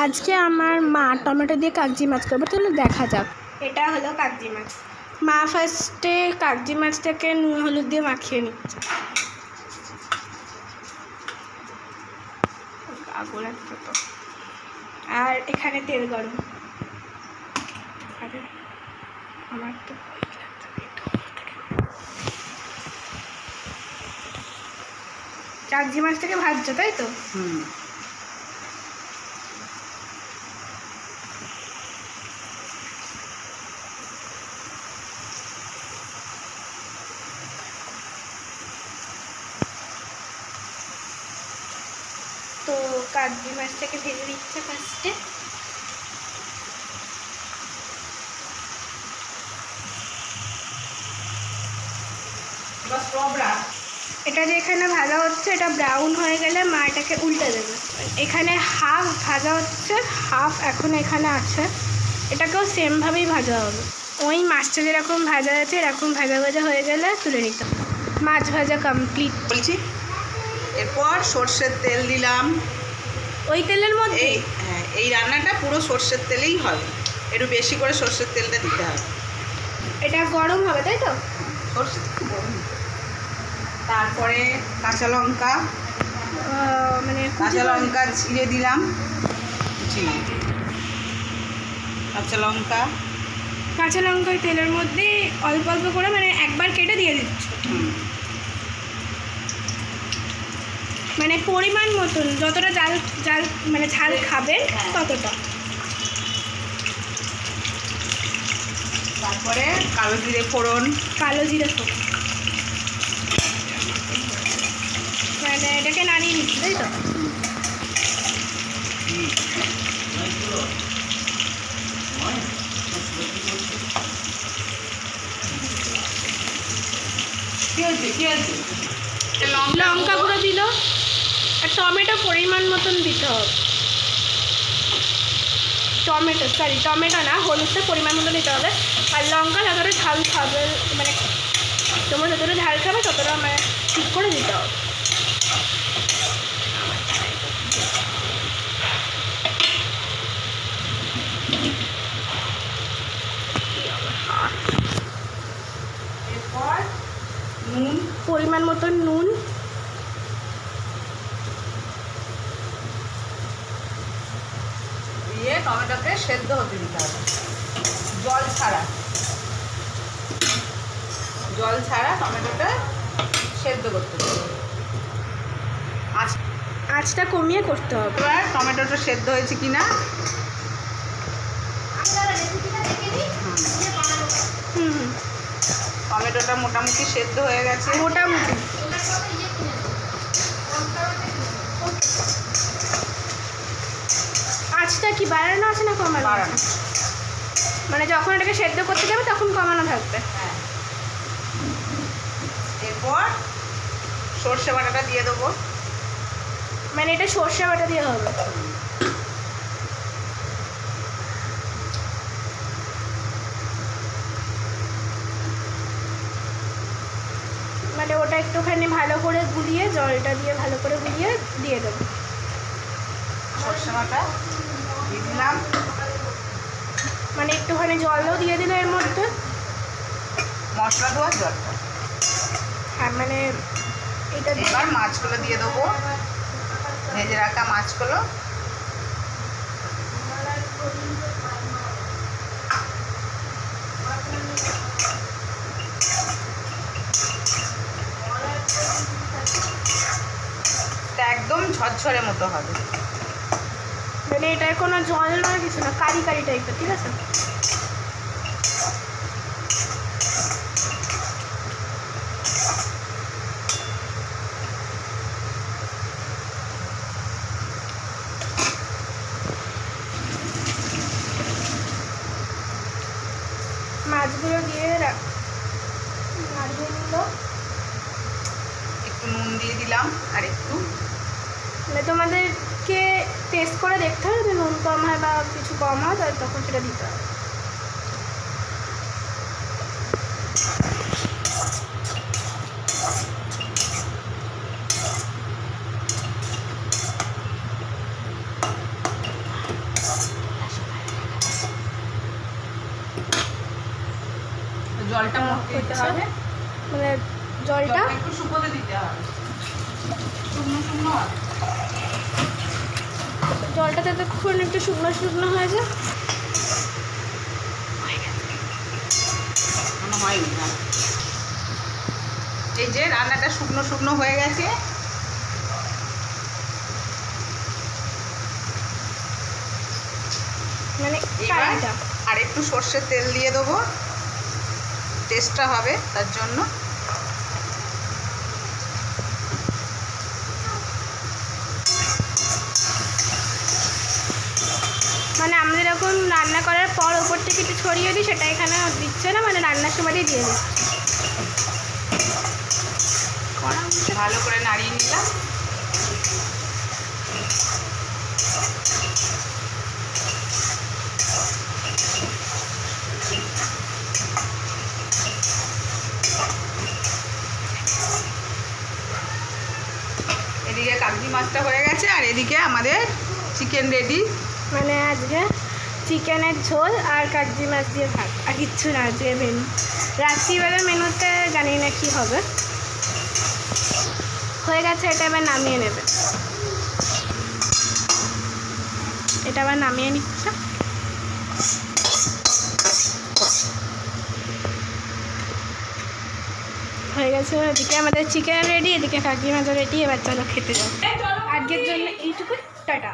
আজকে আমার মা টমেটো দিয়ে কাগজি মাছ করবে, তাহলে দেখা যাক। এটা হলো কাগজি মাছ। মা ফার্স্টে কাগজি মাছটাকে নুন হলুদ দিয়ে মাখিয়ে নিচ্ছে। আর এখানে তেল গরম। আমার তো কাগজি মাছটাকে ভাজছো তাই তো? তো কাগজি মাছটাকে ভেজে দিচ্ছে ফার্স্টে। এটা যে এখানে ভাজা হচ্ছে, এটা ব্রাউন হয়ে গেলে মা এটাকে উল্টে দেবে। এখানে হাফ ভাজা হচ্ছে, হাফ এখন এখানে আছে, এটাকেও সেমভাবেই ভাজা হবে। ওই মাছটা যেরকম ভাজা আছে এরকম ভাজা ভাজা হয়ে গেলে তুলে নিতে হবে। মাছ ভাজা কমপ্লিট বলছি। এরপর সর্ষের তেল দিলাম ওই তেলের মধ্যে। এই রান্নাটা পুরো সর্ষের তেলেই হবে, একটু বেশি করে সর্ষের তেলটা দিতে হবে। এটা গরম হবে তাই তো? সর্ষের তেল গরম। তারপরে কাঁচা লঙ্কা, মানে কাঁচা লঙ্কা ছিঁড়ে দিলাম। কাঁচা লঙ্কা ওই তেলের মধ্যে অল্প অল্প করে, মানে একবার কেটে দিয়ে দিচ্ছি। মানে পরিমাণ মতন, যতটা জাল মানে ঝাল খাবে ততটা। তারপরে কালো জিরে ফোড়ন। মানে এটাকে নাড়িয়ে নিচ্ছি তাই তো? লঙ্কা গুঁড়ো দিল, আর টমেটো পরিমাণ মতন দিতে হবে। টমেটো না, হলুদটা পরিমাণ মতো দিতে হবে। আর লঙ্কা যতটা ঝাল খাবে, মানে তোমরা যতটা ঝাল খাবে ততটা মানে ঠিক করে দিতে হবে। এরপর নুন, পরিমাণ মতন নুন। দিয়ে টমেটোকে সেদ্ধ হতে দিতে হবে, জল ছাড়া টমেটোটা সেদ্ধ করতে হবে। আঁচটা কমিয়ে করতে হবে। এবার টমেটোটা সেদ্ধ হয়েছে কিনা টমেটোটা মোটামুটি সেদ্ধ হয়ে গেছে। মোটামুটি আঁচটা কি বাড়ানো আছে না কমানো? মানে যখন এটাকে সেদ্ধ করতে যাবে তখন কমানো থাকবে। হ্যাঁ। এরপর সর্ষে বাটাটা দিয়ে দেবো। মানে এটা সর্ষে বাটা দিয়ে হবে। মানে ওটা একটুখানি ভালো করে গুলিয়ে, জলটা দিয়ে ভালো করে গুলিয়ে দিয়ে দেবো। সর্ষে বাটা দিয়ে দিলাম। মানে একটুখানি জলও দিয়ে দিল এর মধ্যে, মশলা ধোয়ার জলটা। হ্যাঁ, মানে এটা এবার মাছগুলো দিয়ে দেবো, ভেজে রাখা মাছগুলো। একদম ঝরঝরে মতো হবে, মানে এটার কোনো জল নয়, কিছু না, কারি টাইপের। ঠিক আছে। মাছগুলো দিয়ে নাড়িয়ে নিল। একটু নুন দিয়ে দিলাম আর একটু। মানে তোমাদেরকে টেস্ট করে দেখতে হবে, যদি নুন কম হয় বা কিছু কম হয় তাহলে তখন সেটা দিতে হবে। জলটা মরতে দিতে হবে, মানে জলটা জলটা একটু শুকোতে দিতে হবে, শুকনো শুকনো হবে। জলটা ততক্ষণ একটু শুকনো শুকনো হয়ে যায়। মনে হয়নি না। এই যে রান্নাটা শুকনো শুকনো হয়ে গেছে, মানে এবার কারিটা আর একটু সর্ষের তেল দিয়ে দেবো, টেস্টটা হবে তার জন্য। মানে আমরা এরকম রান্না করার পর ওপর থেকে একটু ছড়িয়ে দিই, সেটা এখানে দিচ্ছে না, মানে রান্নার সময়ই দিয়ে দিচ্ছে। ভালো করে নাড়িয়ে নিলাম। এদিকে কাগজি মাছটা হয়ে গেছে, আর এদিকে আমাদের চিকেন রেডি। মানে আজকে চিকেনের ঝোল আর কাগজি মাছ দিয়ে ভাত, আর কিচ্ছু না আজকে মেনু। রাত্রিবেলার মেনুতে জানি না কি হবে। হয়ে গেছে, এটা এবার নামিয়ে নেবে। এটা আবার নামিয়ে নিচ্ছে। হয়ে গেছে, এদিকে আমাদের চিকেন রেডি, এদিকে কাগজি মাছও রেডি। এবার চলো খেতে যাও। আজকের জন্য এইটুকু, টাটা।